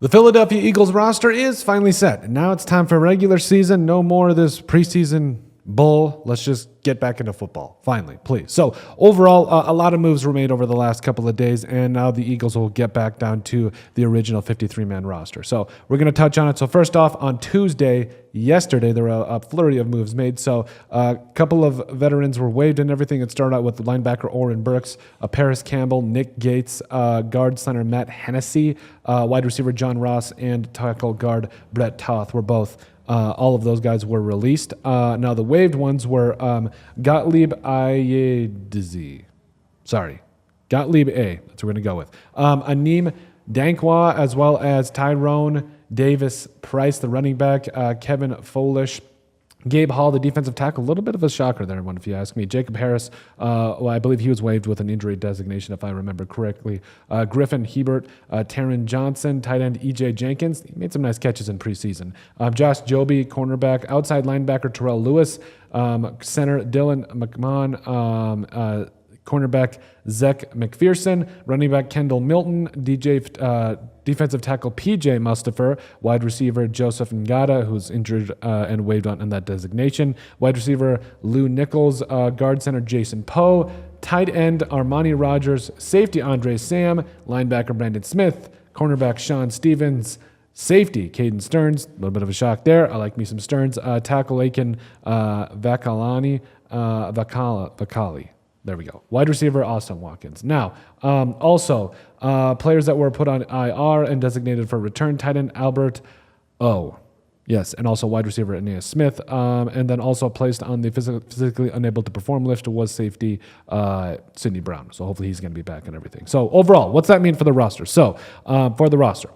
The Philadelphia Eagles roster is finally set, and now it's time for regular season. No more of this preseason bull. Let's just get back into football, finally, please. So overall, a lot of moves were made over the last couple of days, and now the Eagles will get back down to the original 53-man roster. So we're going to touch on it. So first off, on yesterday, there were a flurry of moves made. So a couple of veterans were waived and everything. It started out with linebacker Oren Burks, Paris Campbell, Nick Gates, guard center Matt Hennessy, wide receiver John Ross, and tackle guard Brett Toth were both all of those guys were released. Now, the waived ones were Gottlieb Ayedzi. Gottlieb A. That's what we're going to go with. Aneem Dankwa, as well as Tyrone Davis Price, the running back, Kevin Folish, Gabe Hall, the defensive tackle, a little bit of a shocker there, if you ask me. Jacob Harris, I believe he was waived with an injury designation, if I remember correctly. Griffin Hebert, Taron Johnson, tight end E.J. Jenkins. He made some nice catches in preseason. Josh Joby, cornerback. Outside linebacker Terrell Lewis. Center Dylan McMahon. Cornerback Zach McPherson, running back Kendall Milton, defensive tackle PJ Mustipher, wide receiver Joseph Ngata, who's injured and waived on that designation, wide receiver Lou Nichols, guard center Jason Poe, tight end Armani Rogers, safety Andre Sam, linebacker Brandon Smith, cornerback Sean Stevens, safety Caden Stearns, a little bit of a shock there. I like me some Stearns. Tackle Aiken Vakali. There we go. Wide receiver, Austin Watkins. Now, also, players that were put on IR and designated for return, tight end Albert O. Yes, and also wide receiver Aeneas Smith. And then also placed on the physically unable to perform list was safety Sidney Brown. So hopefully he's going to be back and everything. So overall, what's that mean for the roster? So for the roster,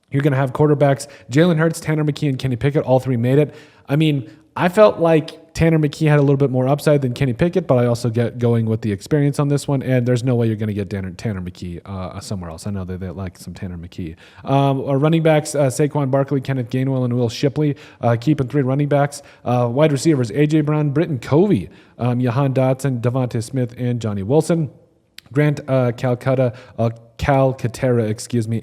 you're going to have quarterbacks Jalen Hurts, Tanner McKee, and Kenny Pickett. All three made it. I mean, I felt like Tanner McKee had a little bit more upside than Kenny Pickett, but I also get going with the experience on this one, and there's no way you're going to get Tanner McKee somewhere else. I know they like some Tanner McKee. Our running backs, Saquon Barkley, Kenneth Gainwell, and Will Shipley, keeping three running backs. Wide receivers, A.J. Brown, Britton Covey, Jahan Dotson, Devontae Smith, and Johnny Wilson. Grant Calcutta,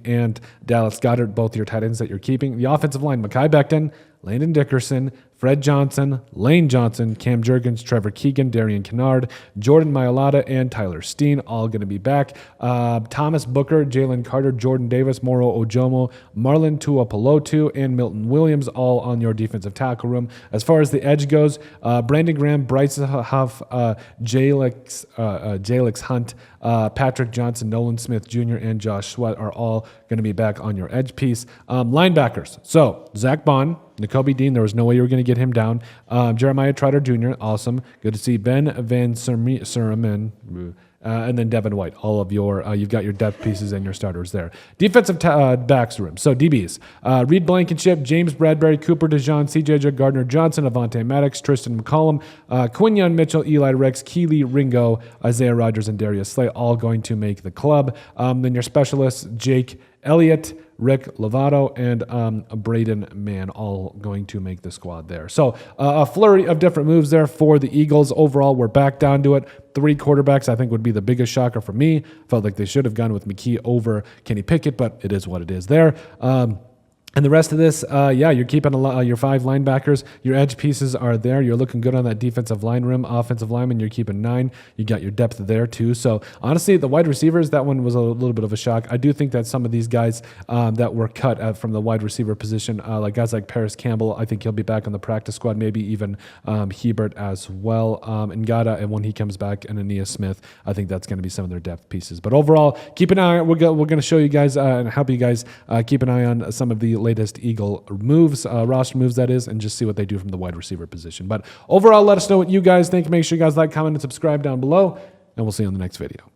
and Dallas Goedert, both your tight ends that you're keeping. The offensive line, Mekhi Becton, Landon Dickerson, Fred Johnson, Lane Johnson, Cam Jurgens, Trevor Keegan, Darian Kennard, Jordan Mailata, and Tyler Steen, all going to be back. Thomas Booker, Jalen Carter, Jordan Davis, Moro Ojomo, Marlon Tuapolotu, and Milton Williams, all on your defensive tackle room. As far as the edge goes, Brandon Graham, Bryce Huff, Jalix Hunt, Patrick Johnson, Nolan Smith Jr., and Josh Sweat are all going to be back on your edge piece. Linebackers. So, Zach Bond, Nakobe Dean, there was no way you were going to get him down. Jeremiah Trotter Jr., awesome. Good to see Ben Van Serman, and then Devin White. All of your, you've got your depth pieces and your starters there. Defensive backs room. So DBs, Reed Blankenship, James Bradbury, Cooper DeJean, CJ Gardner Johnson, Avonte Maddox, Tristan McCollum, Quinyon Mitchell, Eli Rex, Keely Ringo, Isaiah Rogers, and Darius Slay, all going to make the club. Then your specialists, Jake Elliott, Rick Lovato, and Braden Mann, all going to make the squad there. So a flurry of different moves there for the Eagles. Overall, we're back down to it. Three quarterbacks, I think, would be the biggest shocker for me. Felt like they should have gone with McKee over Kenny Pickett, but it is what it is there. And the rest of this, you're keeping your five linebackers. Your edge pieces are there. You're looking good on that defensive line room. Offensive lineman, you're keeping 9. You got your depth there, too. So, honestly, the wide receivers, that one was a little bit of a shock. I do think that some of these guys that were cut from the wide receiver position, like guys like Paris Campbell, I think he'll be back on the practice squad, maybe even Hebert as well. Ngata, and when he comes back, and Aeneas Smith, I think that's going to be some of their depth pieces. But overall, keep an eye on, we're going to show you guys and help you guys keep an eye on some of the latest Eagle moves, roster moves that is, and just see what they do from the wide receiver position. But overall, let us know what you guys think. Make sure you guys like, comment, and subscribe down below, and we'll see you on the next video.